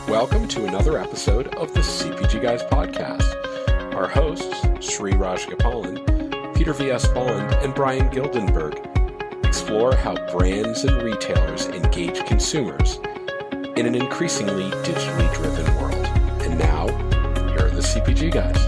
Welcome to another episode of the CPG Guys podcast. Our hosts, Sri Rajgopalan, Peter V.S. Bond, and Brian Gildenberg explore how brands and retailers engage consumers in an increasingly digitally driven world. And now, here are the CPG Guys.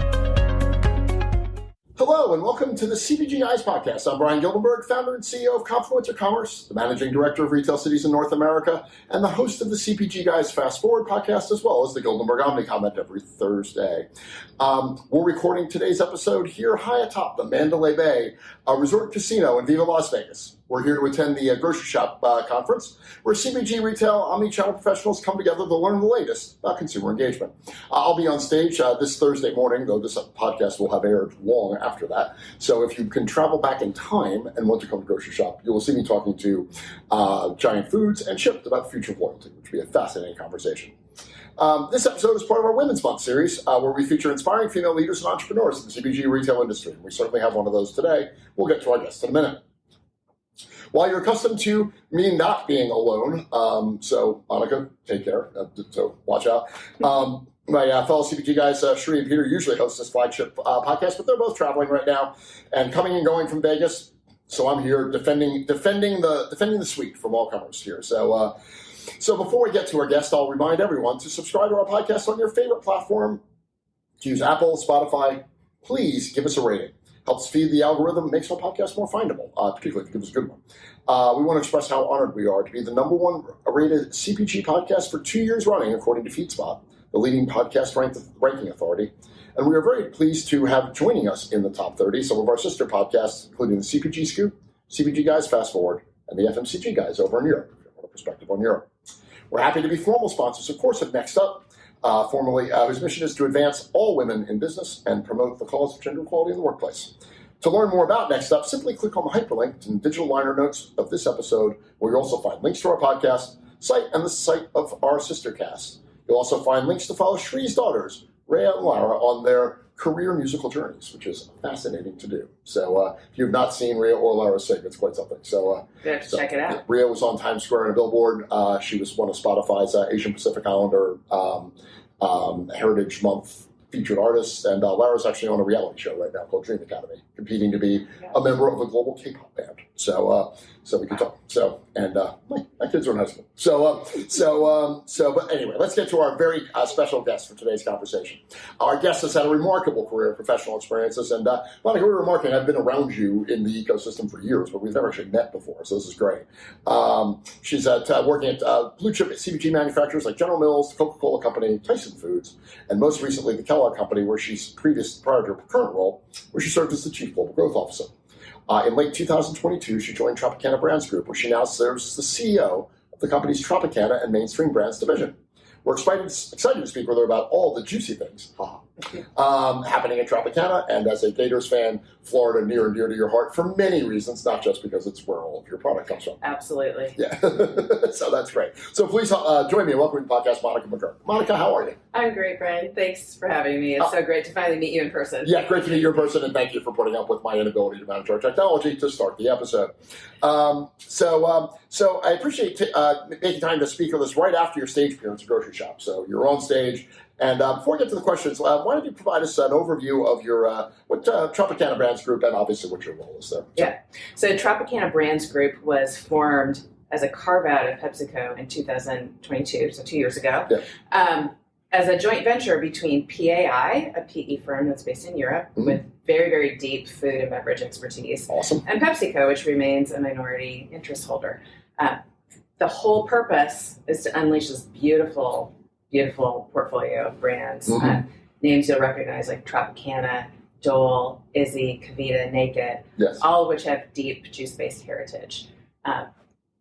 Hello, and welcome to the CPG Guys podcast. I'm Brian Gildenberg, founder and CEO of Confluence Commerce, the managing director of Retail Cities in North America, and the host of the CPG Guys Fast Forward podcast, as well as the Gildenberg Omni Comment every Thursday. We're recording today's episode here high atop the Mandalay Bay Resort Casino in Viva Las Vegas. We're here to attend the Grocery Shop conference, where CPG retail omni-channel professionals come together to learn the latest about consumer engagement. I'll be on stage this Thursday morning, though this podcast will have aired long after that. So if you can travel back in time and want to come to Grocery Shop, you will see me talking to Giant Foods and Shipt about the future of loyalty, which will be a fascinating conversation. This episode is part of our Women's Month series, where we feature inspiring female leaders and entrepreneurs in the CPG retail industry. We certainly have one of those today. We'll get to our guest in a minute. While you're accustomed to me not being alone, so Monica, take care, so watch out. My fellow CPG guys, Sri and Peter, usually host this flagship podcast, but they're both traveling right now and coming and going from Vegas. So I'm here defending the suite from all comers here. So before we get to our guest, I'll remind everyone to subscribe to our podcast on your favorite platform. To use Apple, Spotify, please give us a rating. Helps feed the algorithm, makes our podcast more findable, particularly if you give us a good one. We want to express how honored we are to be the number one rated CPG podcast for 2 years running, according to FeedSpot, the leading podcast ranking authority. And we are very pleased to have joining us in the top 30 some of our sister podcasts, including the CPG Scoop, CPG Guys Fast Forward, and the FMCG Guys over in Europe. If you want a perspective on Europe. We're happy to be formal sponsors, of course, of Next Up, whose mission is to advance all women in business and promote the cause of gender equality in the workplace. To learn more about Next Up, simply click on the hyperlink in the digital liner notes of this episode, where you'll also find links to our podcast site and the site of our sister cast. You'll also find links to follow Shree's daughters, Rhea and Lara, on their career musical journeys, which is fascinating to do. So if you've not seen Rhea or Lara sing, it's quite something. So check it out. Rhea was on Times Square in a billboard. She was one of Spotify's Asian Pacific Islander Heritage Month featured artists, and Lara's actually on a reality show right now called Dream Academy, competing to be a member of a global K-pop band. So we can talk. So, and my kids are in high school. But anyway, let's get to our very special guest for today's conversation. Our guest has had a remarkable career of professional experiences, and Monica, we were remarking, I've been around you in the ecosystem for years, but we've never actually met before, so this is great. She's working at blue chip CPG manufacturers like General Mills, the Coca-Cola Company, Tyson Foods, and most recently the Kellogg Company, where she's prior to her current role, where she served as the Chief Global Growth Officer. In late 2022, she joined Tropicana Brands Group, where she now serves as the CEO of the company's Tropicana and Mainstream Brands division. We're excited to speak with her about all the juicy things happening at Tropicana, and as a Gators fan, Florida near and dear to your heart for many reasons, not just because it's where all of your product comes from. Absolutely. Yeah, so that's great. So please join me and welcome to the podcast, Monica McGurk. Monica, how are you? I'm great, Brian. Thanks for having me. It's so great to finally meet you in person. Yeah, great to meet you in person, and thank you for putting up with my inability to manage our technology to start the episode. So I appreciate making time to speak with us right after your stage appearance at Grocery Shop. So you're on stage. And before we get to the questions, why don't you provide us an overview of your Tropicana Brands Group and obviously what your role is there? Yeah. So Tropicana Brands Group was formed as a carve-out of PepsiCo in 2022, so 2 years ago, as a joint venture between PAI, a PE firm that's based in Europe, with very, very deep food and beverage expertise, and PepsiCo, which remains a minority interest holder. The whole purpose is to unleash this beautiful portfolio of brands. Names you'll recognize like Tropicana, Dole, Izzy, Kavita, Naked, all of which have deep juice-based heritage.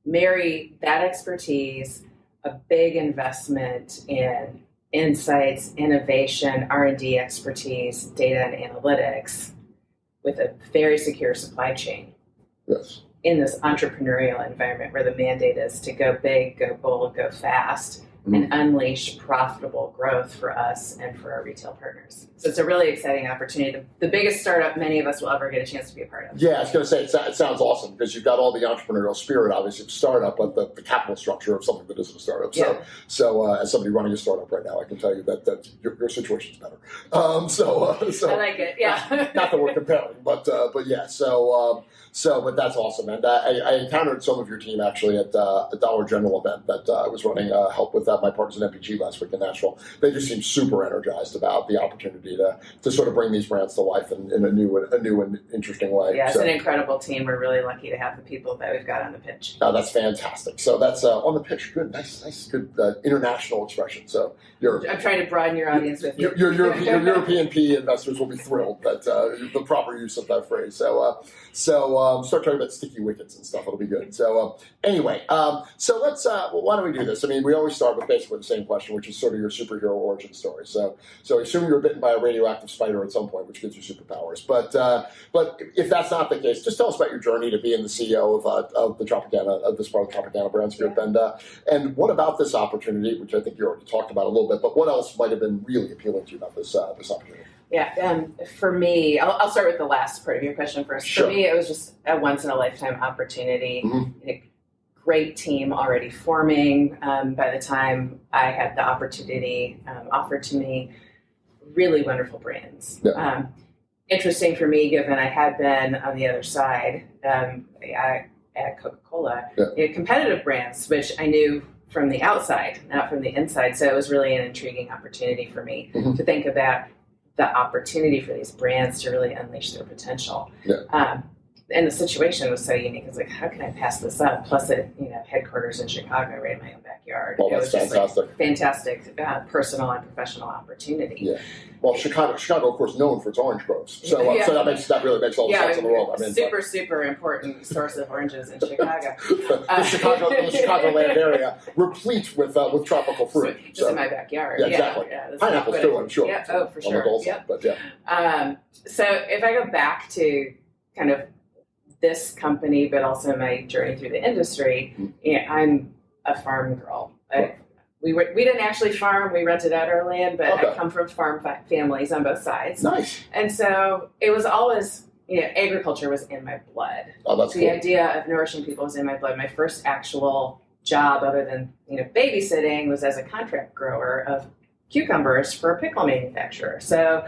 Marry that expertise, a big investment in insights, innovation, R&D expertise, data and analytics, with a very secure supply chain. In this entrepreneurial environment where the mandate is to go big, go bold, go fast, and unleash profitable growth for us and for our retail partners. So it's a really exciting opportunity. The biggest startup many of us will ever get a chance to be a part of. Yeah, I was going to say, it sounds awesome because you've got all the entrepreneurial spirit, obviously, of startup, but the capital structure of something that isn't a startup. So as somebody running a startup right now, I can tell you that your situation's better. So I like it, yeah. Not that we're comparing, but yeah, but that's awesome. And I encountered some of your team actually at a Dollar General event that I was running help with my partners at MPG last week in Nashville. They just seemed super energized about the opportunity to sort of bring these brands to life in a new and interesting way. Yeah, it's an incredible team. We're really lucky to have the people that we've got on the pitch. Oh, that's fantastic. So that's on the pitch. Good, nice, good international expression. So I'm trying to broaden your audience with you. Your European PE investors will be thrilled that the proper use of that phrase. So start talking about sticky wickets and stuff. It'll be good. So anyway, so let's. Why don't we do this? I mean, we always start with basically the same question, which is sort of your superhero origin story. So assume you were bitten by a radioactive spider at some point, which gives you superpowers. But if that's not the case, just tell us about your journey to being the CEO of the Tropicana, of this part of the Tropicana Brands Group, and what about this opportunity, which I think you already talked about a little bit, but what else might have been really appealing to you about this opportunity? Yeah, for me, I'll start with the last part of your question first. Sure. For me, it was just a once-in-a-lifetime opportunity. Mm-hmm. A great team already forming. By the time I had the opportunity offered to me, really wonderful brands. Yeah. Interesting for me, given I had been on the other side at Coca-Cola, competitive brands, which I knew from the outside, not from the inside. So it was really an intriguing opportunity for me to think about the opportunity for these brands to really unleash their potential. Yeah. And the situation was so unique. It's like, how can I pass this up? Plus, it headquarters in Chicago, right in my own backyard. Well, that's fantastic. Fantastic personal and professional opportunity. Yeah. Well, Chicago, of course, known for its orange groves. So that really makes all the sense in the world. I mean, super important source of oranges in Chicago. the Chicagoland area, replete with tropical fruit. Just in my backyard. Yeah, exactly. Yeah, pineapples too, I'm sure. Yeah, for sure. On the side, but yeah. So if I go back to kind of this company, but also my journey through the industry, I'm a farm girl. We didn't actually farm. We rented out our land, but I come from farm families on both sides. Nice. And so it was always, agriculture was in my blood. Oh, that's the idea of nourishing people was in my blood. My first actual job, other than babysitting, was as a contract grower of cucumbers for a pickle manufacturer. So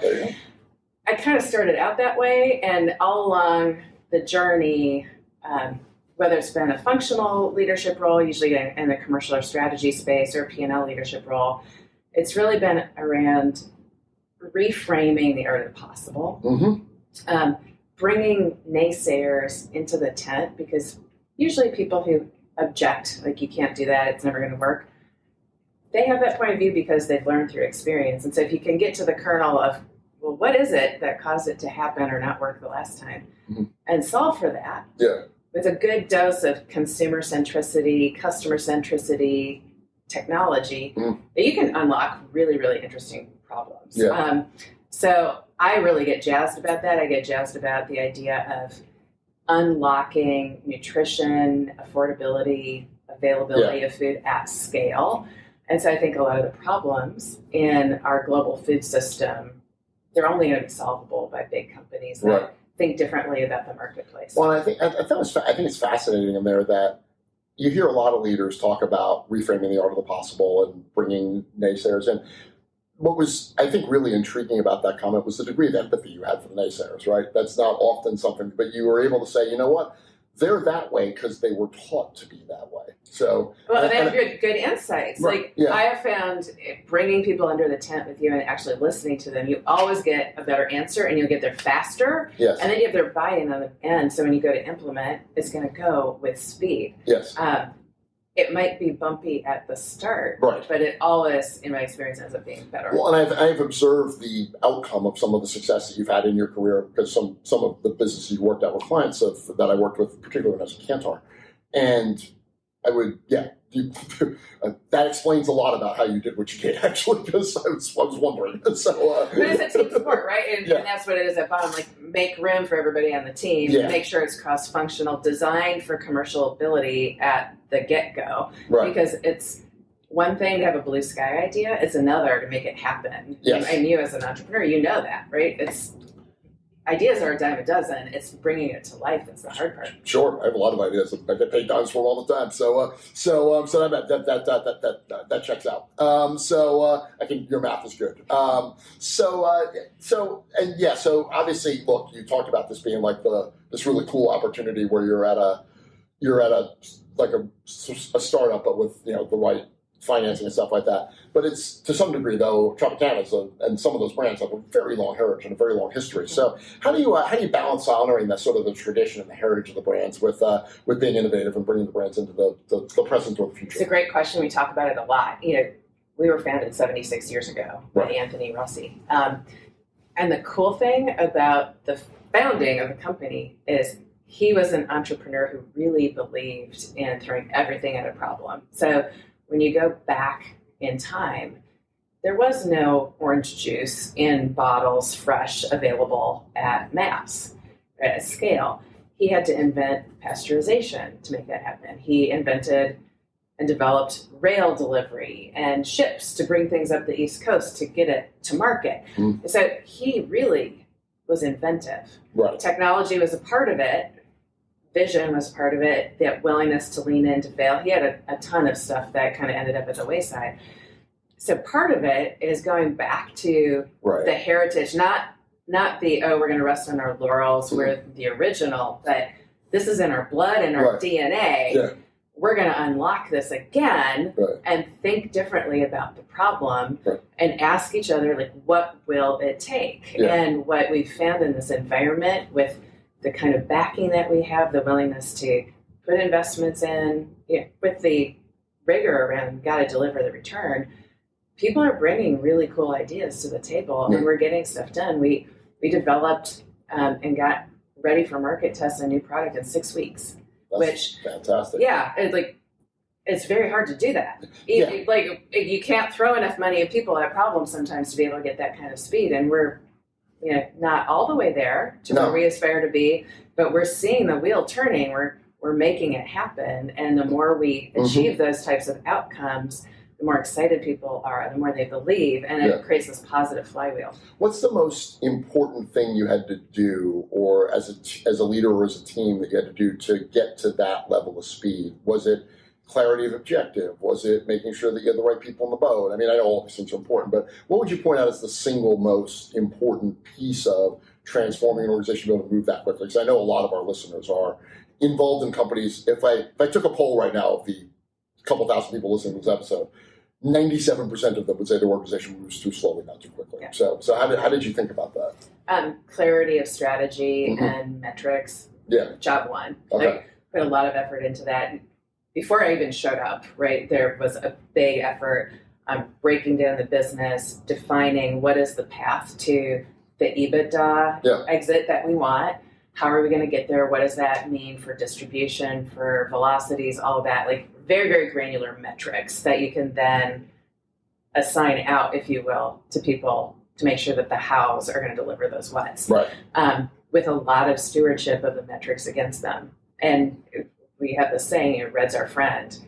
I kind of started out that way, and all along the journey, whether it's been a functional leadership role, usually in the commercial or strategy space, or P&L leadership role, it's really been around reframing the art of the possible, bringing naysayers into the tent, because usually people who object, like you can't do that, it's never going to work, they have that point of view because they've learned through experience. And so if you can get to the kernel of, well, what is it that caused it to happen or not work the last time, and solve for that with a good dose of consumer centricity, customer centricity, technology, that you can unlock really, really interesting problems. Yeah. So I really get jazzed about that. I get jazzed about the idea of unlocking nutrition, affordability, availability of food at scale. And so I think a lot of the problems in our global food system, they're only going to be solvable by big companies that think differently about the marketplace. Well, I think it's fascinating in there that you hear a lot of leaders talk about reframing the art of the possible and bringing naysayers in. What was, I think, really intriguing about that comment was the degree of empathy you had for the naysayers, right? That's not often something, but you were able to say, you know what? They're that way because they were taught to be that way. So, well, they have good insights. Right. I have found bringing people under the tent with you and actually listening to them, you always get a better answer, and you'll get there faster. Yes. And then you have their buy-in on the end. So when you go to implement, it's going to go with speed. Yes. It might be bumpy at the start, but it always, in my experience, ends up being better. Well, and I've observed the outcome of some of the success that you've had in your career, because some of the businesses you worked at with clients that I worked with, particularly when I was at Kantar. And I would, that explains a lot about how you did what you did, actually, because I was wondering. So, but it's a team sport, right? And that's what it is at bottom. Like, make room for everybody on the team. Make sure it's cross-functional, designed for commercial ability at the get-go. Right. Because one thing to have a blue sky idea, it's another to make it happen. Yes. And you as an entrepreneur, you know that, right? Ideas are a dime a dozen. It's bringing it to life that's the hard part. Sure, I have a lot of ideas. I get paid dimes for them all the time. So that checks out. I think your math is good. So obviously, look, you talked about this being like this really cool opportunity where you're at a startup, but with the right financing and stuff like that. But it's to some degree, though, Tropicana and some of those brands have a very long heritage and a very long history. So how do you balance honoring that sort of the tradition and the heritage of the brands with being innovative and bringing the brands into the present or the future? It's a great question. We talk about it a lot. We were founded 76 years ago by Anthony Rossi. And the cool thing about the founding of the company is he was an entrepreneur who really believed in throwing everything at a problem. So when you go back in time, there was no orange juice in bottles, fresh, available at mass, at scale. He had to invent pasteurization to make that happen. He invented and developed rail delivery and ships to bring things up the East Coast to get it to market. So he really was inventive. Right. Technology was a part of it. Vision was part of it, that willingness to lean in to fail. He had a ton of stuff that kind of ended up at the wayside. So part of it is going back to the heritage, not the, we're going to rest on our laurels, we're the original, but this is in our blood and our DNA. Yeah. We're going to unlock this again and think differently about the problem and ask each other, like, what will it take? Yeah. And what we've found in this environment with the kind of backing that we have, the willingness to put investments in, with the rigor around got to deliver the return, people are bringing really cool ideas to the table and we're getting stuff done. We developed and got ready for market tests a new product in 6 weeks. That's fantastic. Yeah, it's very hard to do that. You can't throw enough money at people at problems sometimes to be able to get that kind of speed. And we're not all the way there to where we aspire to be, but we're seeing the wheel turning. We're making it happen. And the more we achieve those types of outcomes, the more excited people are, the more they believe, and it creates this positive flywheel. What's the most important thing you had to do, or as a leader or as a team that you had to do to get to that level of speed? Was it clarity of objective? Was it making sure that you had the right people in the boat? I mean, I know all these things are important, but what would you point out as the single most important piece of transforming an organization to be able to move that quickly? Because I know a lot of our listeners are involved in companies. If I took a poll right now of the couple thousand people listening to this episode, 97% of them would say their organization moves too slowly, not too quickly. Yeah. So how did you think about that? Clarity of strategy and metrics. Yeah. Job one. Okay. Put a lot of effort into that. Before I even showed up, there was a big effort breaking down the business, defining what is the path to the EBITDA exit that we want. How are we going to get there? What does that mean for distribution, for velocities, all of that? Like very, very granular metrics that you can then assign out, if you will, to people to make sure that the hows are going to deliver those whats. Right. With a lot of stewardship of the metrics against them. And we have the saying, red's our friend.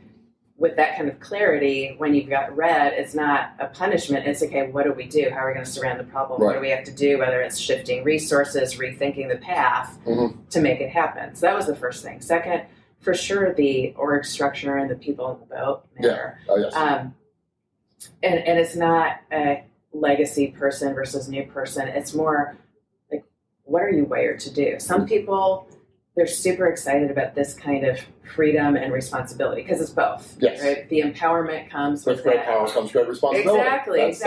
With that kind of clarity, when you've got red, it's not a punishment. It's okay, what do we do? How are we going to surround the problem? What do we have to do? Whether it's shifting resources, rethinking the path to make it happen. So that was the first thing. Second, for sure, the org structure and the people in the boat matter. Yeah. Oh, yes. And it's not a legacy person versus new person. It's more like, what are you wired to do? Some people, they're super excited about this kind of freedom and responsibility because it's both. Yes. Right? The empowerment comes with great power comes great responsibility. Exactly. That's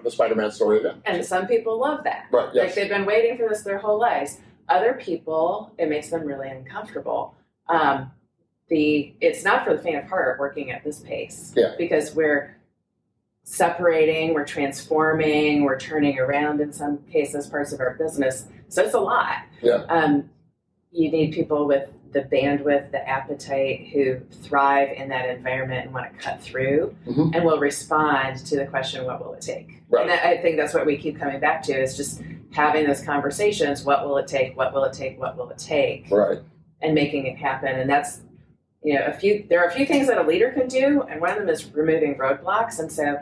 the Spider-Man story again. And some people love that. Right. Yes. Like they've been waiting for this their whole lives. Other people, it makes them really uncomfortable. It's not for the faint of heart working at this pace. Yeah. Because we're separating, we're transforming, we're turning around in some cases parts of our business. So it's a lot. Yeah. You need people with the bandwidth, the appetite, who thrive in that environment and want to cut through and will respond to the question, what will it take? Right. And I think that's what we keep coming back to, is just having those conversations. What will it take? What will it take? What will it take? Right. And making it happen. And that's there are a few things that a leader can do, and one of them is removing roadblocks. And so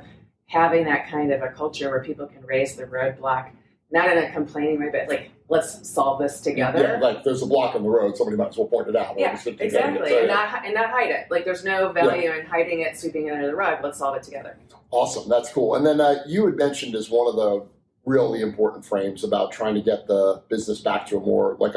having that kind of a culture where people can raise the roadblock, not in a complaining way, but like, let's solve this together. Yeah, like there's a block in the road, somebody might as well point it out. Yeah, exactly, and not hide it. Like there's no value in hiding it, sweeping it under the rug. Let's solve it together. Awesome, that's cool. And then you had mentioned as one of the really important frames about trying to get the business back to a more like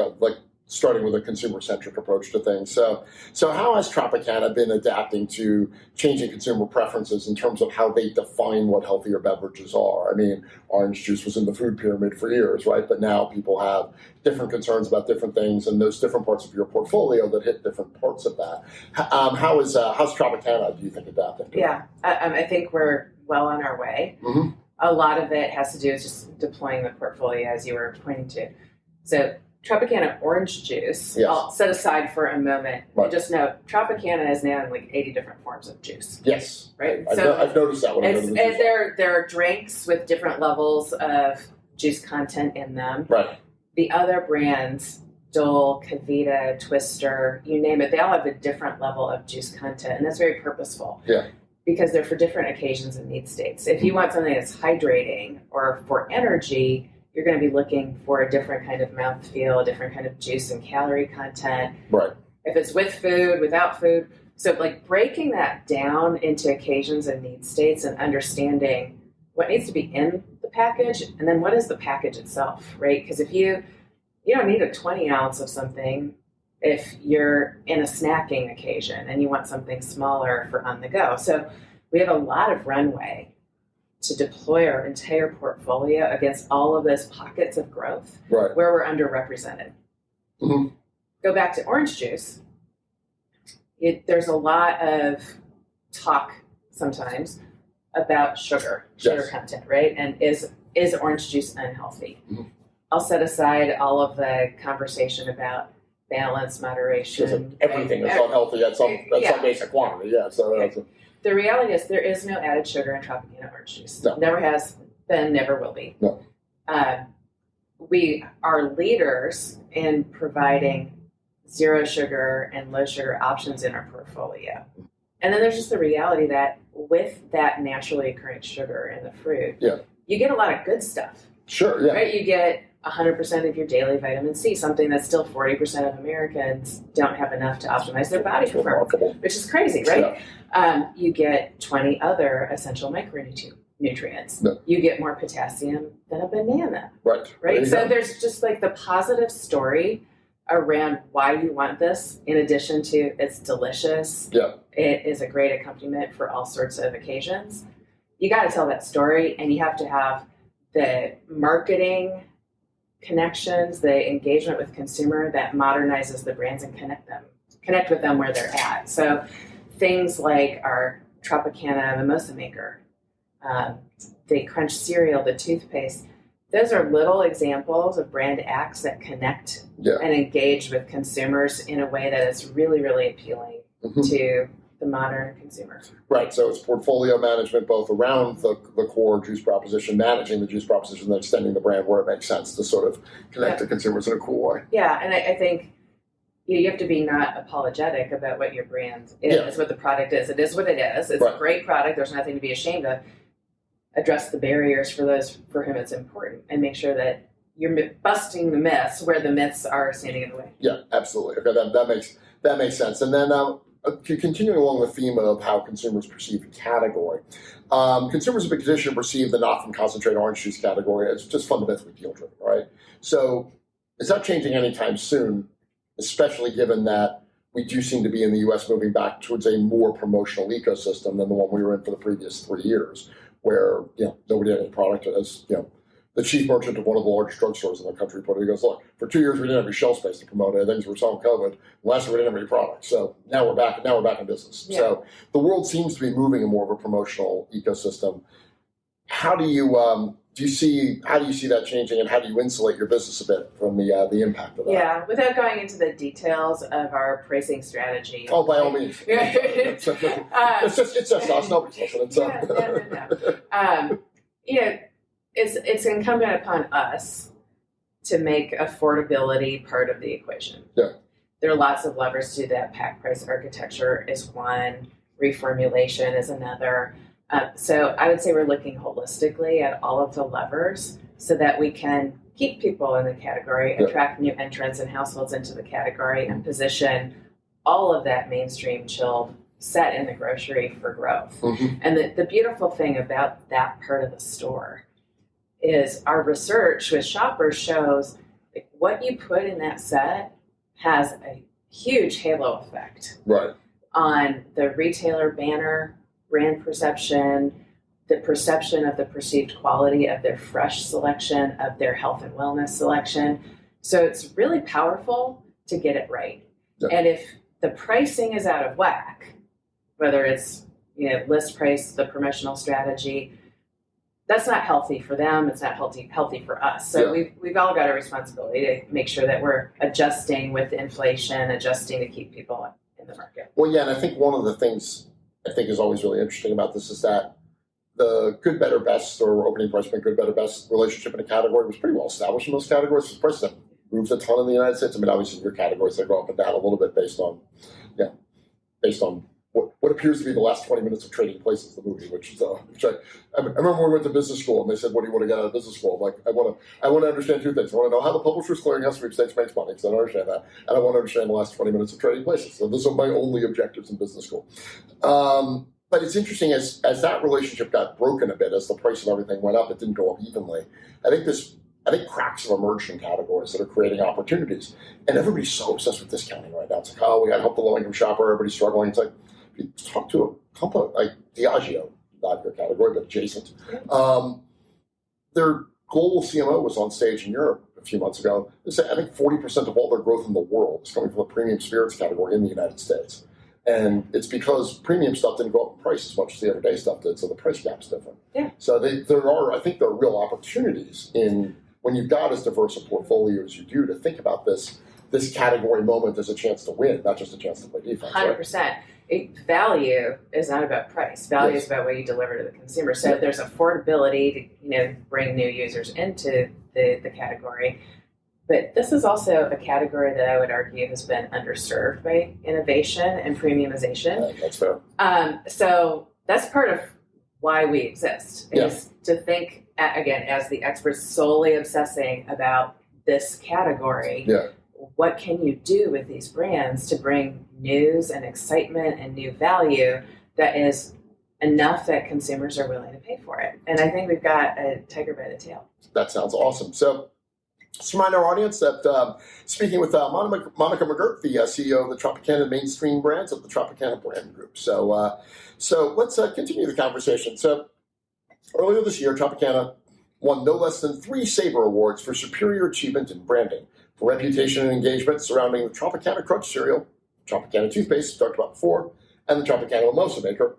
starting with a consumer-centric approach to things. So how has Tropicana been adapting to changing consumer preferences in terms of how they define what healthier beverages are? I mean, orange juice was in the food pyramid for years, right? But now people have different concerns about different things, and there's different parts of your portfolio that hit different parts of that. How's Tropicana, do you think, adapting to that? I think we're well on our way. Mm-hmm. A lot of it has to do with just deploying the portfolio, as you were pointing to. So Tropicana orange juice, yes. I'll set aside for a moment. Right. Just know, Tropicana is now in like 80 different forms of juice. Yes. Right? I've noticed that when I go to the juice. There are drinks with different levels of juice content in them. Right. The other brands, Dole, Kavita, Twister, you name it, they all have a different level of juice content, and that's very purposeful. Yeah. Because they're for different occasions and need states. If you want something that's hydrating or for energy, you're going to be looking for a different kind of mouthfeel, a different kind of juice and calorie content. Right. If it's with food, without food. So like breaking that down into occasions and need states and understanding what needs to be in the package and then what is the package itself, right? Because if you don't need a 20 ounce of something if you're in a snacking occasion and you want something smaller for on the go. So we have a lot of runway to deploy our entire portfolio against all of those pockets of growth right. where we're underrepresented. Mm-hmm. Go back to orange juice. There's a lot of talk sometimes about sugar yes. content, right? And is orange juice unhealthy? Mm-hmm. I'll set aside all of the conversation about balance, moderation. Everything is unhealthy at some basic quantity. Yeah. So the reality is there is no added sugar in Tropicana orange juice. No. Never has been, never will be. No. We are leaders in providing zero sugar and low sugar options in our portfolio. And then there's just the reality that with that naturally occurring sugar in the fruit, you get a lot of good stuff. Sure, yeah. Right? You get 100% of your daily vitamin C, something that still 40% of Americans don't have enough to optimize their body for, which is crazy, right? Yeah. You get 20 other essential micronutrients. No. You get more potassium than a banana. Right? So there's just like the positive story around why you want this, in addition to it's delicious. Yeah. It is a great accompaniment for all sorts of occasions. You got to tell that story, and you have to have the marketing connections, the engagement with consumer that modernizes the brands and connect with them where they're at. So things like our Tropicana Mimosa Maker, the Crunch Cereal, the toothpaste, those are little examples of brand acts that connect and engage with consumers in a way that is really, really appealing to the modern consumer. Right, so it's portfolio management both around the core juice proposition, managing the juice proposition, then extending the brand where it makes sense to sort of connect to consumers in a cool way. Yeah, and I think you have to be not apologetic about what your brand is, what the product is. It is what it is. It's a great product. There's nothing to be ashamed of. Address the barriers for those for whom it's important and make sure that you're busting the myths where the myths are standing in the way. Yeah, absolutely. Okay, that makes sense. And then continuing along the theme of how consumers perceive the category, consumers have been conditioned to perceive the not-from-concentrate orange juice category as just fundamentally deal-driven, right? So is that changing anytime soon, especially given that we do seem to be in the U.S. moving back towards a more promotional ecosystem than the one we were in for the previous 3 years, where nobody had any product as the chief merchant of one of the largest drugstores in the country put it. He goes, look, for 2 years we didn't have any shelf space to promote it. Things were selling COVID. Last year we didn't have any products. So now we're back in business. Yeah. So the world seems to be moving in more of a promotional ecosystem. How do you see that changing, and how do you insulate your business a bit from the impact of that? Yeah, without going into the details of our pricing strategy. Oh, by all means. It's just us. Nobody's listening. So. No. It's incumbent upon us to make affordability part of the equation. Yeah. there are lots of levers to that. Pack price architecture is one, reformulation is another. So I would say we're looking holistically at all of the levers so that we can keep people in the category, attract new entrants and households into the category, and position all of that mainstream chilled set in the grocery for growth. Mm-hmm. And the beautiful thing about that part of the store is our research with shoppers shows like, what you put in that set has a huge halo effect on the retailer banner, brand perception, the perception of the perceived quality of their fresh selection, of their health and wellness selection. So it's really powerful to get it right. Yeah. And if the pricing is out of whack, whether it's list price, the promotional strategy, that's not healthy for them. It's not healthy for us. So we've all got a responsibility to make sure that we're adjusting with inflation, adjusting to keep people in the market. Well, yeah, and I think one of the things I think is always really interesting about this is that the good, better, best, or opening price point, good, better, best relationship in a category was pretty well established in those categories. The prices have moved a ton in the United States. I mean, obviously, in your categories, they go up and down a little bit based on what appears to be the last 20 minutes of Trading Places, the movie, which I remember when we went to business school and they said, what do you want to get out of business school? I'm like, I want to understand two things. I want to know how the Publishers Clearinghouse Sweepstakes makes money, because I don't understand that. And I want to understand the last 20 minutes of Trading Places. So those are my only objectives in business school. But it's interesting, as that relationship got broken a bit, as the price of everything went up, it didn't go up evenly. I think cracks have emerged in categories that are creating opportunities. And everybody's so obsessed with discounting right now. It's like, we got to help the low-income shopper. Everybody's struggling. It's like, if you talk to a company like Diageo, not your category, but adjacent, their global CMO was on stage in Europe a few months ago. They said, I think 40% of all their growth in the world is coming from the premium spirits category in the United States. And it's because premium stuff didn't go up in price as much as the everyday stuff did, so the price gap's different. Yeah. So I think there are real opportunities in when you've got as diverse a portfolio as you do to think about this category moment as a chance to win, not just a chance to play defense. 100%. Right? Value is not about price. Value is about what you deliver to the consumer. So there's affordability to bring new users into the category. But this is also a category that I would argue has been underserved by innovation and premiumization. That's fair. So that's part of why we exist, is to think, again, as the experts solely obsessing about this category, what can you do with these brands to bring news and excitement and new value that is enough that consumers are willing to pay for it? And I think we've got a tiger by the tail. That sounds awesome. So just remind our audience that speaking with Monica McGurk, the CEO of the Tropicana mainstream brands of the Tropicana brand group. So let's continue the conversation. So earlier this year, Tropicana won no less than 3 SABRE Awards for superior achievement in branding, for reputation and engagement surrounding the Tropicana Crunch Cereal, Tropicana Toothpaste, talked about before, and the Tropicana Mimosa Maker,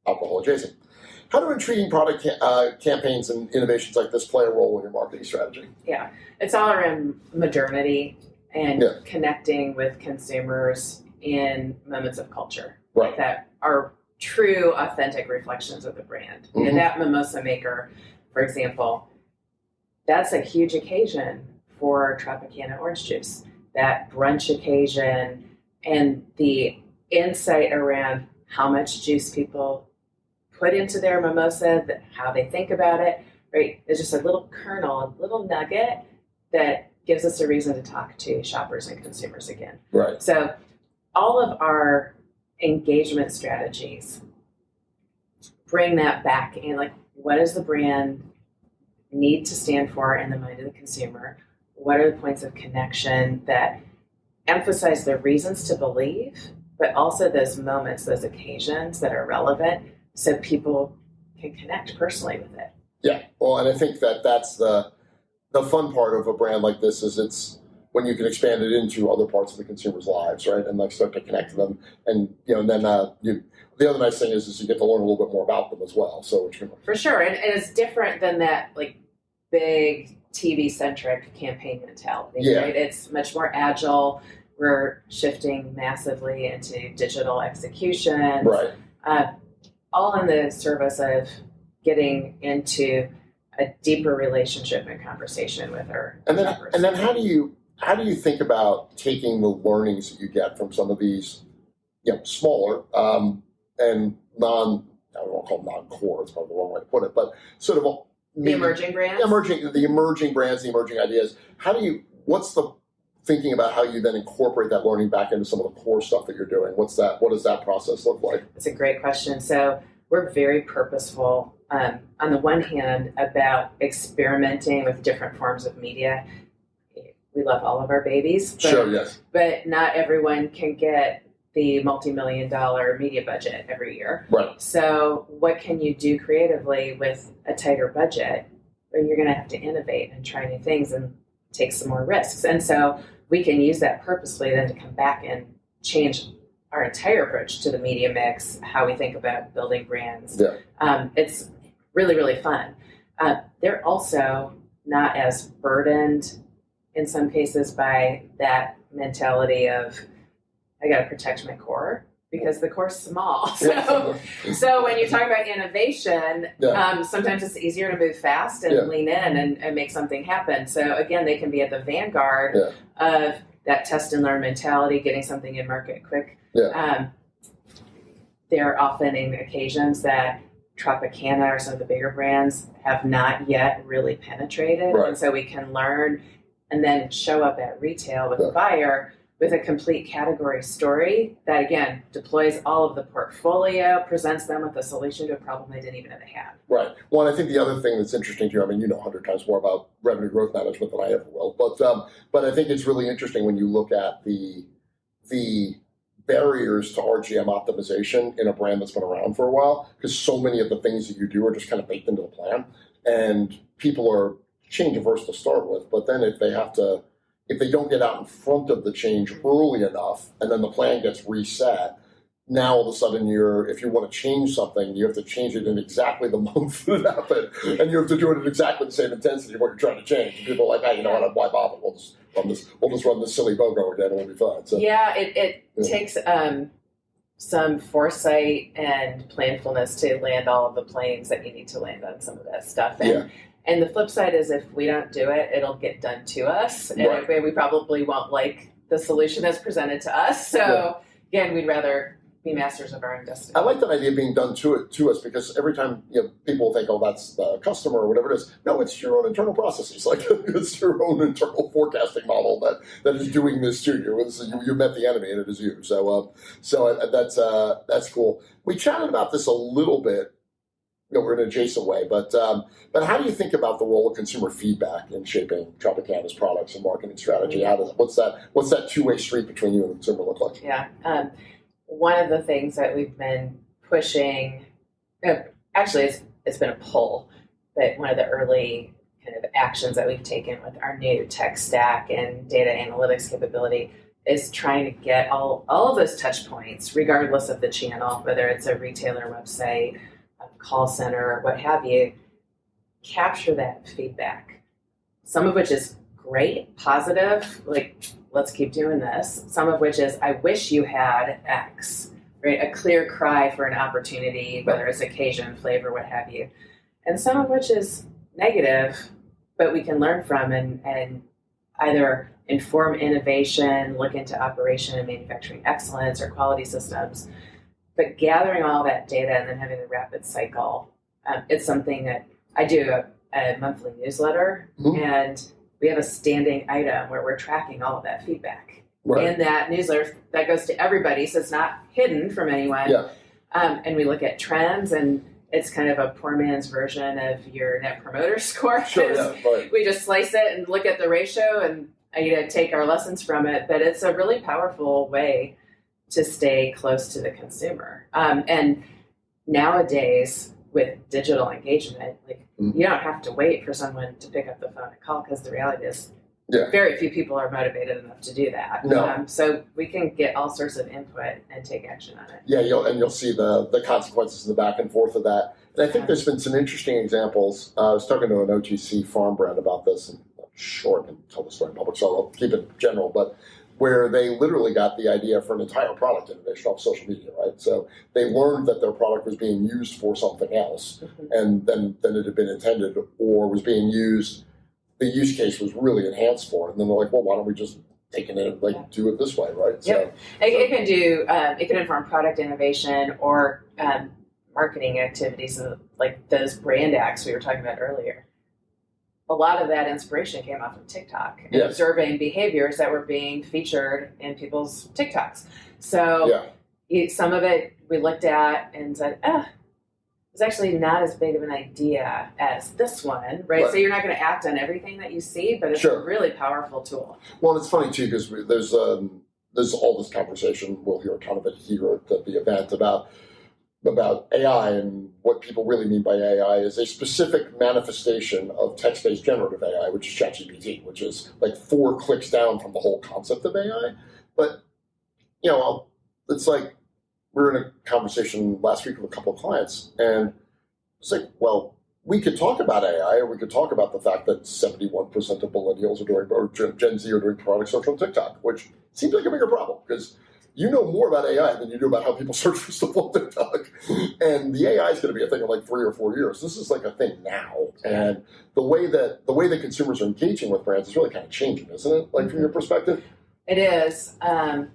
alcohol adjacent. How do intriguing product campaigns and innovations like this play a role in your marketing strategy? Yeah, it's all around modernity and connecting with consumers in moments of culture that are true, authentic reflections of the brand. Mm-hmm. And that Mimosa Maker, for example, that's a huge occasion for Tropicana orange juice. That brunch occasion and the insight around how much juice people put into their mimosa, how they think about it, right? It's just a little kernel, a little nugget that gives us a reason to talk to shoppers and consumers again. Right. So all of our engagement strategies bring that back in, like, what does the brand need to stand for in the mind of the consumer? What are the points of connection that emphasize the reasons to believe, but also those moments, those occasions that are relevant, so people can connect personally with it. Yeah, well, and I think that's the fun part of a brand like this is it's when you can expand it into other parts of the consumer's lives, right? And like start to connect to them, and then the other nice thing is you get to learn a little bit more about them as well. So for sure, and it's different than that like big TV centric campaign mentality. Yeah. Right? It's much more agile. We're shifting massively into digital execution. Right. All in the service of getting into a deeper relationship and conversation with our shoppers. And then how do you how do you think about taking the learnings that you get from some of these, smaller and I don't want to call them non-core, it's probably the wrong way to put it, but sort of the emerging brands? The emerging brands, the emerging ideas. What's the thinking about how you then incorporate that learning back into some of the core stuff that you're doing? What does that process look like? It's a great question. So we're very purposeful, on the one hand, about experimenting with different forms of media. We love all of our babies, Sure, yes. But not everyone can get the multi-million-dollar media budget every year. Right. So what can you do creatively with a tighter budget? Well, you're going to have to innovate and try new things and take some more risks. And so we can use that purposefully then to come back and change our entire approach to the media mix, how we think about building brands. Yeah. It's really, really fun. They're also not as burdened in some cases by that mentality of, I got to protect my core because the core's small. So when you talk about innovation, sometimes it's easier to move fast and lean in and make something happen. So again, they can be at the vanguard of that test and learn mentality, getting something in market quick. There are often in occasions that Tropicana or some of the bigger brands have not yet really penetrated. Right. And so we can learn and then show up at retail with a buyer with a complete category story that, again, deploys all of the portfolio, presents them with a solution to a problem they didn't even know they had. Right. Well, and I think the other thing that's interesting to you, I mean, you know 100 times more about revenue growth management than I ever will, but I think it's really interesting when you look at the barriers to RGM optimization in a brand that's been around for a while, because so many of the things that you do are just kind of baked into the plan, and people are change averse to start with, but then if they don't get out in front of the change early enough, and then the plan gets reset, now all of a sudden if you want to change something, you have to change it in exactly the month that it happened, and you have to do it at exactly the same intensity of what you're trying to change. And people are like, hey, you know what, why bother? We'll just run this silly BOGO again, and we'll be fine. So, it takes some foresight and planfulness to land all of the planes that you need to land on some of that stuff. And the flip side is if we don't do it, it'll get done to us. And we probably won't like the solution that's presented to us. So again, we'd rather be masters of our own destiny. I like that idea of being done to us, because every time people think, oh, that's the customer or whatever it is. No, it's your own internal processes. Like it's your own internal forecasting model that is doing this to you. You met the enemy, and it is you. So that's cool. We chatted about this a little bit. We're in an adjacent way, but how do you think about the role of consumer feedback in shaping Tropicana's products and marketing strategy? What's that two-way street between you and the consumer look like? Yeah, one of the things that we've been pushing, actually it's been a pull, but one of the early kind of actions that we've taken with our new tech stack and data analytics capability is trying to get all of those touch points, regardless of the channel, whether it's a retailer website, call center, what have you, capture that feedback. Some of which is great, positive, like, let's keep doing this. Some of which is, I wish you had X, right? A clear cry for an opportunity, whether it's occasion, flavor, what have you. And some of which is negative, but we can learn from and either inform innovation, look into operation and manufacturing excellence or quality systems. But gathering all that data and then having a rapid cycle, it's something that I do a monthly newsletter, and we have a standing item where we're tracking all of that feedback. Right. In that newsletter, that goes to everybody, so it's not hidden from anyone. Yeah. And we look at trends, and it's kind of a poor man's version of your net promoter score. Sure, yeah, right. We just slice it and look at the ratio and take our lessons from it. But it's a really powerful way to stay close to the consumer. And nowadays, with digital engagement, you don't have to wait for someone to pick up the phone and call, because the reality is very few people are motivated enough to do that. No. So we can get all sorts of input and take action on it. Yeah, you'll see the consequences of the back and forth of that. And I think there's been some interesting examples. I was talking to an OTC farm brand about this, and I'm sure I can tell the story in public, so I'll keep it general, but where they literally got the idea for an entire product innovation off social media, right? So they learned that their product was being used for something else, and then it had been intended, or was being used the use case was really enhanced for it. And then they're like, well, why don't we just take it in and do it this way, right? Yep. It can do, it can inform product innovation or marketing activities, like those brand acts we were talking about earlier. A lot of that inspiration came off of TikTok and observing behaviors that were being featured in people's TikToks. So some of it we looked at and said, it's actually not as big of an idea as this one, right? So you're not going to act on everything that you see, but it's a really powerful tool. Well, and it's funny too, because there's all this conversation, we'll hear a ton of it here at the event about AI, and what people really mean by AI is a specific manifestation of text-based generative AI, which is ChatGPT, which is like 4 clicks down from the whole concept of AI. But, it's like, we were in a conversation last week with a couple of clients, and it's like, well, we could talk about AI, or we could talk about the fact that 71% of millennials are doing, or Gen Z are doing product search on TikTok, which seems like a bigger problem, because you know more about AI than you do about how people search for stuff on TikTok. And the AI is going to be a thing in like 3 or 4 years. This is like a thing now. And the way that consumers are engaging with brands is really kind of changing, isn't it? Like from your perspective? It is. And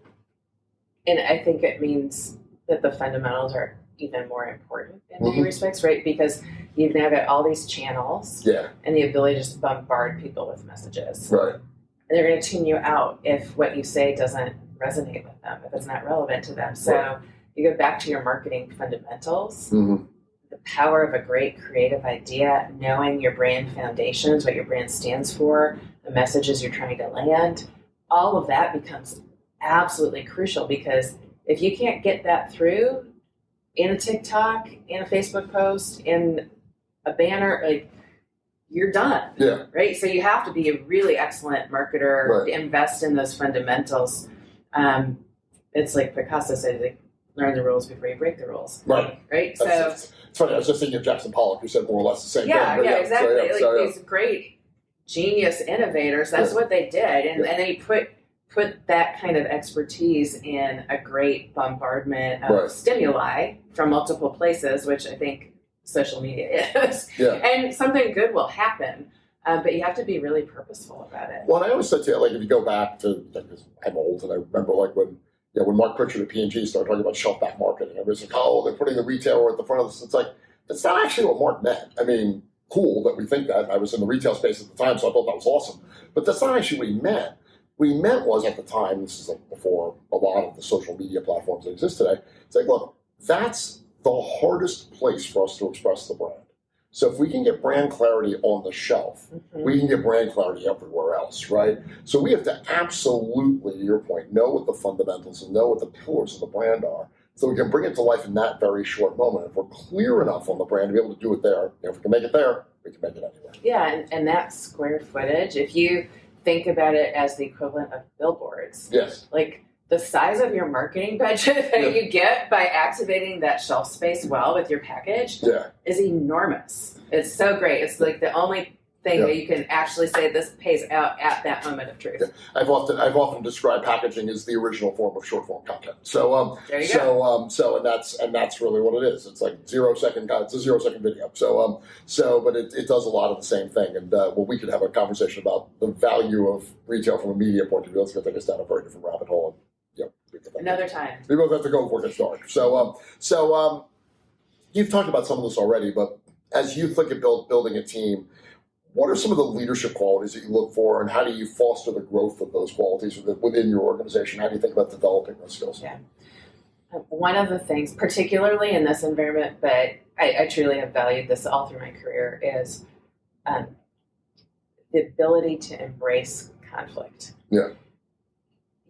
I think it means that the fundamentals are even more important in many respects, right? Because you've now got all these channels and the ability to just bombard people with messages. Right. And they're going to tune you out if what you say doesn't resonate with them, if it's not relevant to them. So you go back to your marketing fundamentals, the power of a great creative idea, knowing your brand foundations, what your brand stands for, the messages you're trying to land, all of that becomes absolutely crucial, because if you can't get that through in a TikTok, in a Facebook post, in a banner, like, you're done. Yeah. Right? So you have to be a really excellent marketer, invest in those fundamentals. It's like Picasso said, like, learn the rules before you break the rules. Right. Right? It's funny, I was just thinking of Jackson Pollock, who said more or less the same thing. Yeah, exactly. These great genius innovators, that's what they did. And they put that kind of expertise in a great bombardment of stimuli from multiple places, which I think social media is. Yeah. And something good will happen. But you have to be really purposeful about it. Well, and I always said to you, like, if you go back to, because I'm old, and I remember, like, when Mark Pritchard at P&G started talking about shelf-back marketing, everybody's like, oh, they're putting the retailer at the front of this. It's like, that's not actually what Mark meant. I mean, cool that we think that. I was in the retail space at the time, so I thought that was awesome. But that's not actually what he meant. What he meant was, at the time, this is like before a lot of the social media platforms that exist today, it's like, look, that's the hardest place for us to express the brand. So if we can get brand clarity on the shelf, we can get brand clarity everywhere else, right? So we have to absolutely, to your point, know what the fundamentals and know what the pillars of the brand are, so we can bring it to life in that very short moment. If we're clear enough on the brand to be able to do it there, if we can make it there, we can make it anywhere. Yeah, and that square footage, if you think about it as the equivalent of billboards, like, the size of your marketing budget that you get by activating that shelf space well with your package is enormous. It's so great. It's like the only thing that you can actually say this pays out at that moment of truth. Yeah. I've often described packaging as the original form of short form content. So there you go. And that's really what it is. It's like 0 second. It's a 0 second video. But it does a lot of the same thing. And we could have a conversation about the value of retail from a media point of view. It's going to take us down a very different rabbit hole. Another time. We both have to go before it gets dark. So you've talked about some of this already, but as you think of building a team, what are some of the leadership qualities that you look for, and how do you foster the growth of those qualities within your organization? How do you think about developing those skills? Yeah. One of the things, particularly in this environment, but I truly have valued this all through my career, is the ability to embrace conflict. Yeah.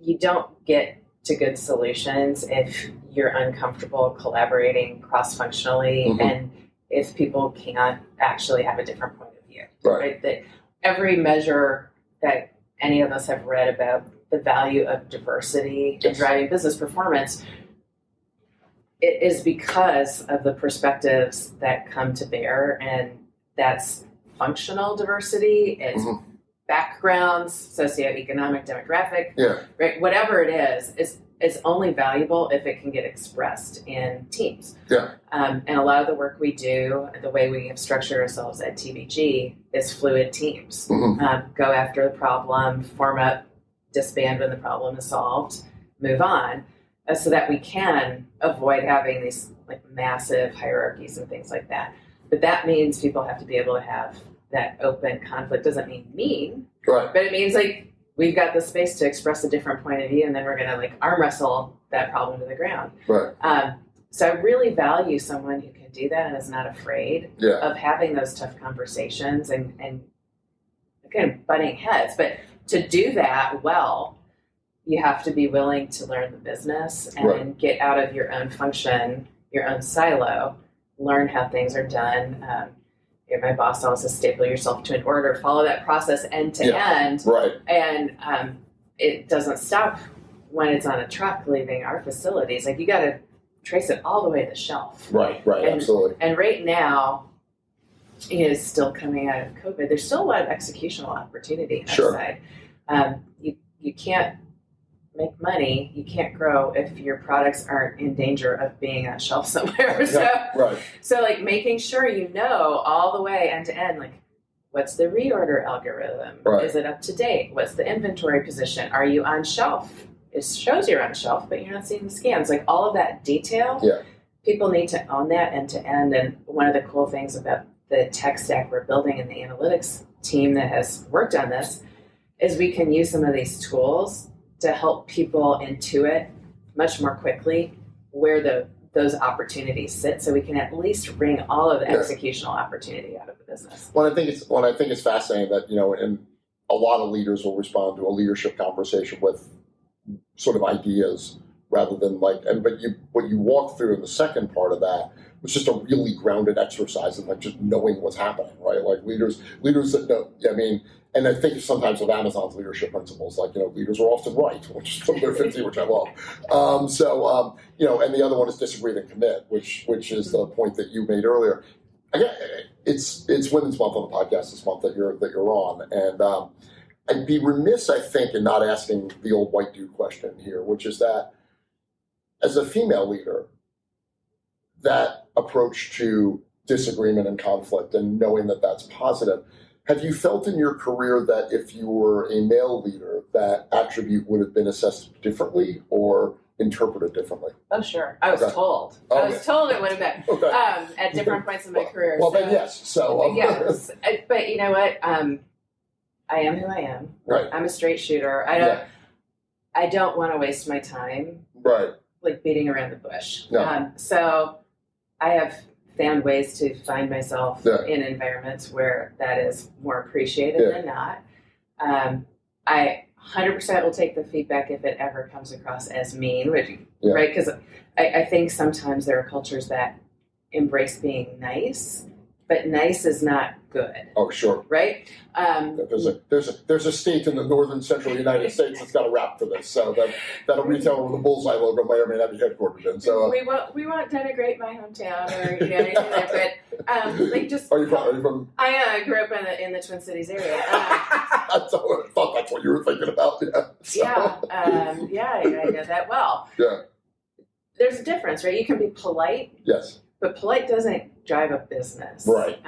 You don't get to good solutions if you're uncomfortable collaborating cross-functionally and if people can't actually have a different point of view. Right? That every measure that any of us have read about the value of diversity in driving business performance, it is because of the perspectives that come to bear, and that's functional diversity, it's backgrounds, socioeconomic, demographic, right? Whatever it is it's only valuable if it can get expressed in teams. Yeah. And a lot of the work we do, the way we have structured ourselves at TBG, is fluid teams. Go after the problem, form up, disband when the problem is solved, move on, so that we can avoid having these like massive hierarchies and things like that. But that means people have to be able to have that open conflict. Doesn't mean mean, right? But it means like we've got the space to express a different point of view, and then we're going to like arm wrestle that problem to the ground. Right. So I really value someone who can do that and is not afraid of having those tough conversations and kind of butting heads. But to do that well, you have to be willing to learn the business and get out of your own function, your own silo, learn how things are done. My boss always says, staple yourself to an order, follow that process end to end. Right. And it doesn't stop when it's on a truck leaving our facilities. Like you got to trace it all the way to the shelf. Right, absolutely. And right now, still coming out of COVID, there's still a lot of executional opportunity outside. You can't make money, you can't grow if your products aren't in danger of being on shelf somewhere. So like making sure you know all the way end to end, like what's the reorder algorithm? Is it up to date? What's the inventory position? Are you on shelf? It shows you're on shelf, but you're not seeing the scans. Like all of that detail, people need to own that end to end. And one of the cool things about the tech stack we're building and the analytics team that has worked on this is we can use some of these tools to help people intuit much more quickly where those opportunities sit, so we can at least wring all of the executional opportunity out of the business. Well, I think it's fascinating that and a lot of leaders will respond to a leadership conversation with sort of ideas rather than what you walked through in the second part of that was just a really grounded exercise of like just knowing what's happening, right? Like leaders that know. And I think sometimes with Amazon's leadership principles, leaders are often right, which is from their 50, which I love. And the other one is disagree then commit, which is the point that you made earlier. Again, it's Women's Month on the podcast this month that you're on, and I'd be remiss, I think, in not asking the old white dude question here, which is that as a female leader, that approach to disagreement and conflict and knowing that that's positive. Have you felt in your career that if you were a male leader, that attribute would have been assessed differently or interpreted differently? Oh, sure. I was told. I was told it would have been at different points in my career. Then yes. So yes, but you know what? I am who I am. Right. I'm a straight shooter. I don't want to waste my time. Right. Like beating around the bush. No. So I have found ways to find myself in environments where that is more appreciated than not. I 100% will take the feedback if it ever comes across as mean, right? Because I think sometimes there are cultures that embrace being nice, but nice is not good. Oh, sure. Right? There's a state in the northern central United States that's got a rap for this. So that a retailer with a bullseye logo may or may not be headquartered in. So we won't denigrate my hometown or anything like that. But just are you from? I grew up in the Twin Cities area. I thought that's what you were thinking about. I know that well. Yeah. There's a difference, right? You can be polite. Yes. But polite doesn't drive a business. Right.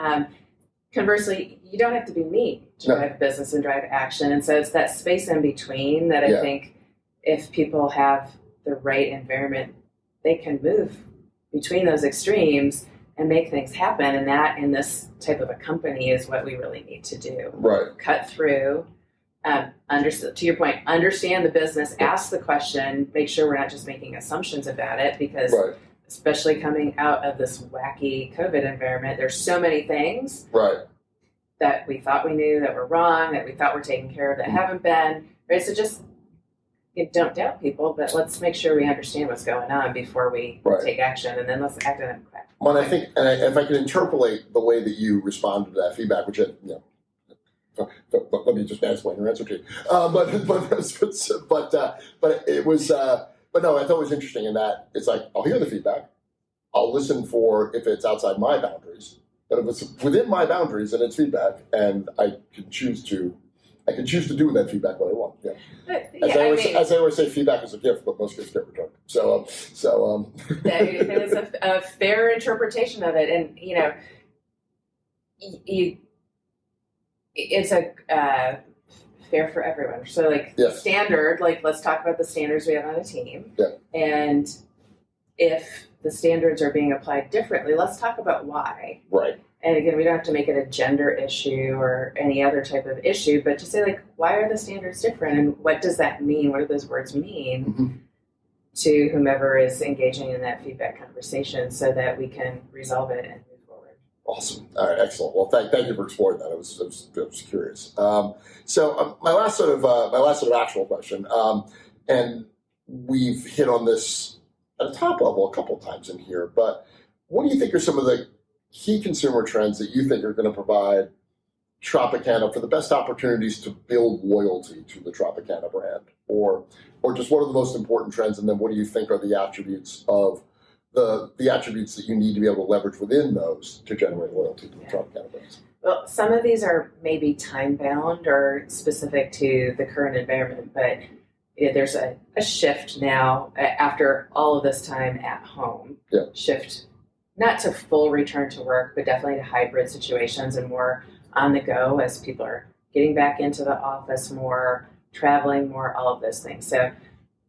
Conversely, you don't have to be mean to drive a business and drive action. And so it's that space in between that I think if people have the right environment, they can move between those extremes and make things happen. And that in this type of a company is what we really need to do. Right. Cut through, to your point, understand the business, ask the question, make sure we're not just making assumptions about it because especially coming out of this wacky COVID environment, there's so many things that we thought we knew that were wrong, that we thought were taken care of that haven't been. Right? So just don't doubt people, but let's make sure we understand what's going on before we take action, and then let's act on it. Well, I think, and if I can interpolate the way that you responded to that feedback, which let me just explain your answer to you. But it was. But no, I thought it was interesting in that it's like, I'll hear the feedback. I'll listen for if it's outside my boundaries. But if it's within my boundaries and it's feedback and I can choose to I can choose to do with that feedback what I want. Yeah. As I always say, feedback is a gift, but most gifts get returned. That is a fair interpretation of it, and it's a fair for everyone. So, standard. Let's talk about the standards we have on a team. Yeah. And if the standards are being applied differently, let's talk about why. Right. And again, we don't have to make it a gender issue or any other type of issue, but just say, why are the standards different? And what does that mean? What do those words mean to whomever is engaging in that feedback conversation so that we can resolve it and move forward? Awesome. All right, excellent. Well, thank you for exploring that. I was curious. So my last sort of actual question, and we've hit on this at a top level a couple of times in here, but what do you think are some of the key consumer trends that you think are going to provide Tropicana for the best opportunities to build loyalty to the Tropicana brand? Or just what are the most important trends, and then what do you think are the attributes of the attributes that you need to be able to leverage within those to generate loyalty to the Tropicana brands? Well, some of these are maybe time-bound or specific to the current environment, but there's a shift now after all of this time at home. Yeah. Shift not to full return to work, but definitely to hybrid situations and more on the go as people are getting back into the office more, traveling more, all of those things. So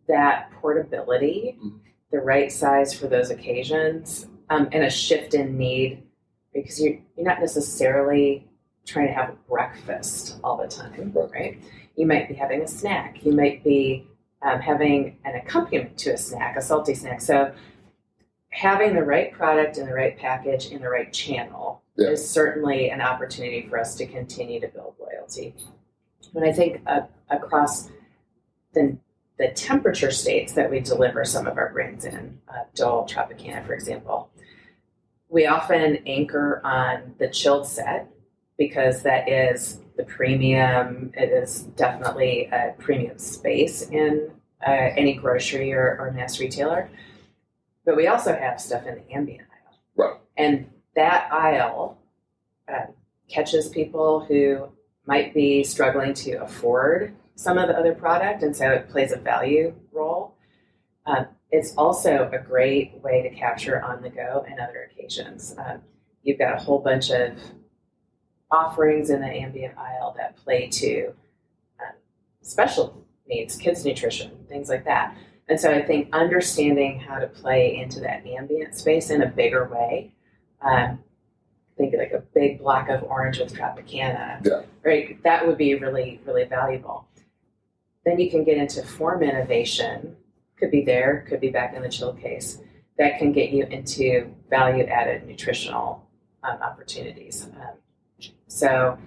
that portability, the right size for those occasions, and a shift in need, because you're not necessarily trying to have breakfast all the time, right? You might be having a snack. You might be having an accompaniment to a snack, a salty snack. So having the right product in the right package in the right channel is certainly an opportunity for us to continue to build loyalty. When I think across the temperature states that we deliver some of our brands in, Dole, Tropicana, for example, we often anchor on the chilled set because that is the premium. It is definitely a premium space in any grocery or mass retailer. But we also have stuff in the ambient aisle. Right. And that aisle catches people who might be struggling to afford some of the other product, and so it plays a value role. It's also a great way to capture on the go and other occasions. You've got a whole bunch of offerings in the ambient aisle that play to special needs, kids' nutrition, things like that. And so I think understanding how to play into that ambient space in a bigger way, think like a big block of orange with Tropicana, right? That would be really, really valuable. Then you can get into form innovation, could be there, could be back in the chill case, that can get you into value-added nutritional opportunities. So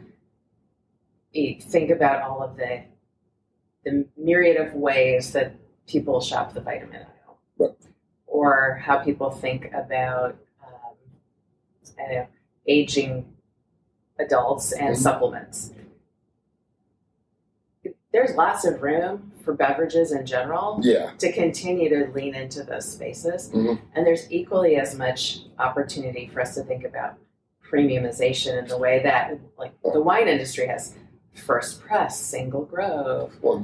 you think about all of the myriad of ways that people shop the vitamin aisle, or how people think about aging adults and supplements. There's lots of room for beverages in general to continue to lean into those spaces. And there's equally as much opportunity for us to think about premiumization in the way that the wine industry has first press, single grove. Well,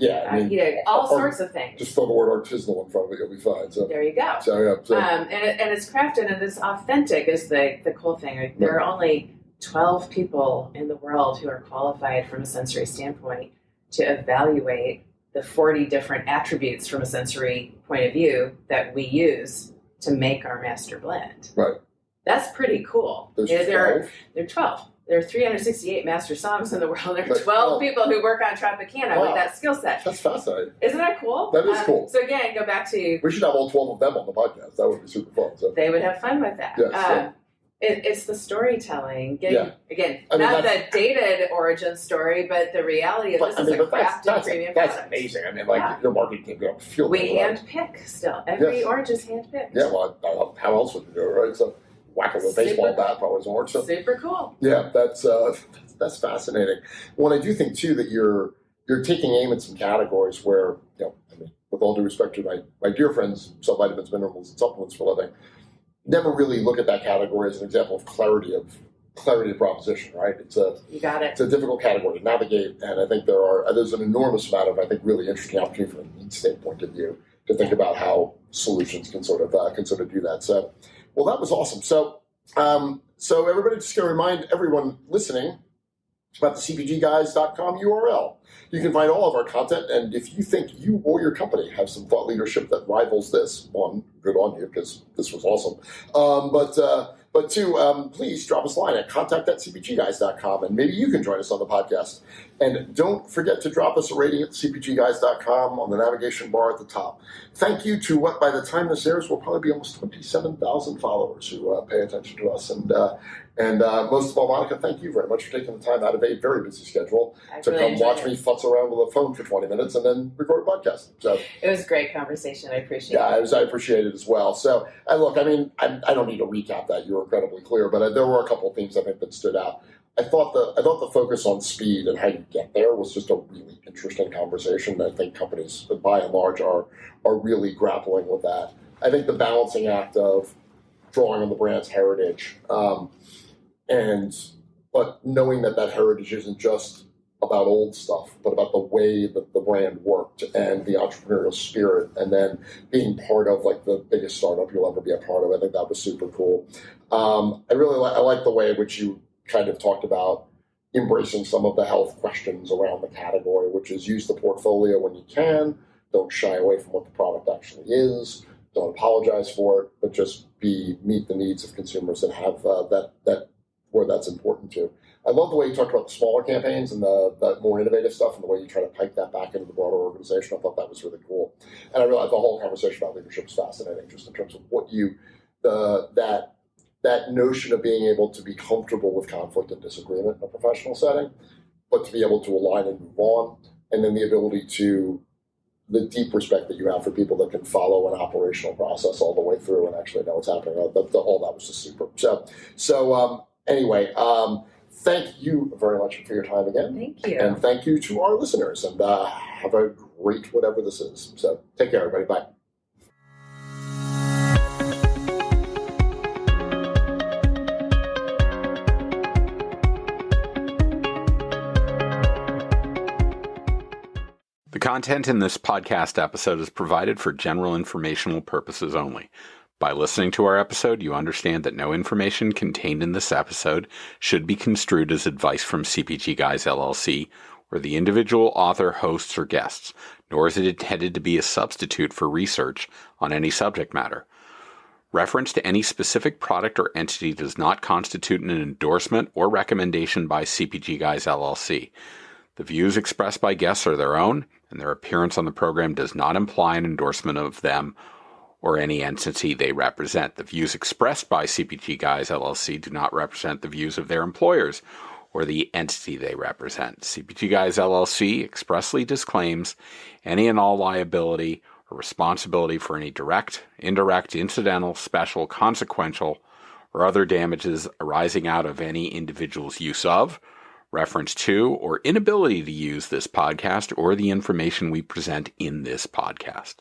all sorts of things. Just throw the word artisanal in front of it, you'll be fine. So there you go. And it's crafted and it's authentic is the cool thing. There are only 12 people in the world who are qualified from a sensory standpoint to evaluate the 40 different attributes from a sensory point of view that we use to make our master blend. Right. That's pretty cool. There are 12. There are 368 master songs in the world. There are 12 people who work on Tropicana with that skill set. That's fascinating. Isn't that cool? That is cool. So again, go back to... We should have all 12 of them on the podcast. That would be super fun. So. They would have fun with that. Yes, it's the storytelling. Again, not the dated origin story, but the reality of this is a crafted premium product. That's amazing. I mean, your marketing team go feel we hand-pick still. Every orange is hand-picked. Yeah, well, how else would you do it, right? So whack with a baseball bat probably doesn't work. So. Super cool. Yeah, that's fascinating. Well, I do think, too, that you're taking aim at some categories where, with all due respect to my dear friends, sell vitamins, minerals, and supplements for a living, never really look at that category as an example of clarity clarity of proposition, right? You got it. It's a difficult category to navigate, and I think there's an enormous amount of, I think, really interesting opportunity from a needs state point of view to think about how solutions can sort of do that. So, well, that was awesome. So, everybody, just going to remind everyone listening about the CPGGuys.com URL. You can find all of our content, and if you think you or your company have some thought leadership that rivals this, one, good on you, because this was awesome. But two, please drop us a line at contact@cpgguys.com, and maybe you can join us on the podcast. And don't forget to drop us a rating at cpgguys.com on the navigation bar at the top. Thank you to what, by the time this airs, will probably be almost 27,000 followers who pay attention to us. And most of all, Monica, thank you very much for taking the time out of a very busy schedule to come watch me futz around with a phone for 20 minutes and then record a podcast. So it was a great conversation. I appreciate it. Yeah, I appreciate it as well. So, look, I mean, I don't need to recap that. You were incredibly clear, but there were a couple of themes I think that stood out. I thought the focus on speed and how you get there was just a really interesting conversation. I think companies, by and large, are really grappling with that. I think the balancing act of drawing on the brand's heritage, but knowing that heritage isn't just about old stuff, but about the way that the brand worked and the entrepreneurial spirit, and then being part of like the biggest startup you'll ever be a part of. I think that was super cool. I like the way in which you kind of talked about embracing some of the health questions around the category, which is use the portfolio when you can, don't shy away from what the product actually is, don't apologize for it, but just meet the needs of consumers and have that where that's important to. I love the way you talked about the smaller campaigns and the more innovative stuff and the way you try to pipe that back into the broader organization. I thought that was really cool. And I realized the whole conversation about leadership is fascinating, just in terms of what that notion of being able to be comfortable with conflict and disagreement in a professional setting, but to be able to align and move on, and then the ability to, the deep respect that you have for people that can follow an operational process all the way through and actually know what's happening. All that was just super. So anyway, thank you very much for your time again. Thank you. And thank you to our listeners, and have a great whatever this is. So take care, everybody. Bye. The content in this podcast episode is provided for general informational purposes only. By listening to our episode, you understand that no information contained in this episode should be construed as advice from CPG Guys LLC or the individual author, hosts, or guests, nor is it intended to be a substitute for research on any subject matter. Reference to any specific product or entity does not constitute an endorsement or recommendation by CPG Guys LLC. The views expressed by guests are their own, and their appearance on the program does not imply an endorsement of them or any entity they represent. The views expressed by CPG Guys LLC do not represent the views of their employers or the entity they represent. CPG Guys LLC expressly disclaims any and all liability or responsibility for any direct, indirect, incidental, special, consequential, or other damages arising out of any individual's use of, reference to, or inability to use this podcast or the information we present in this podcast.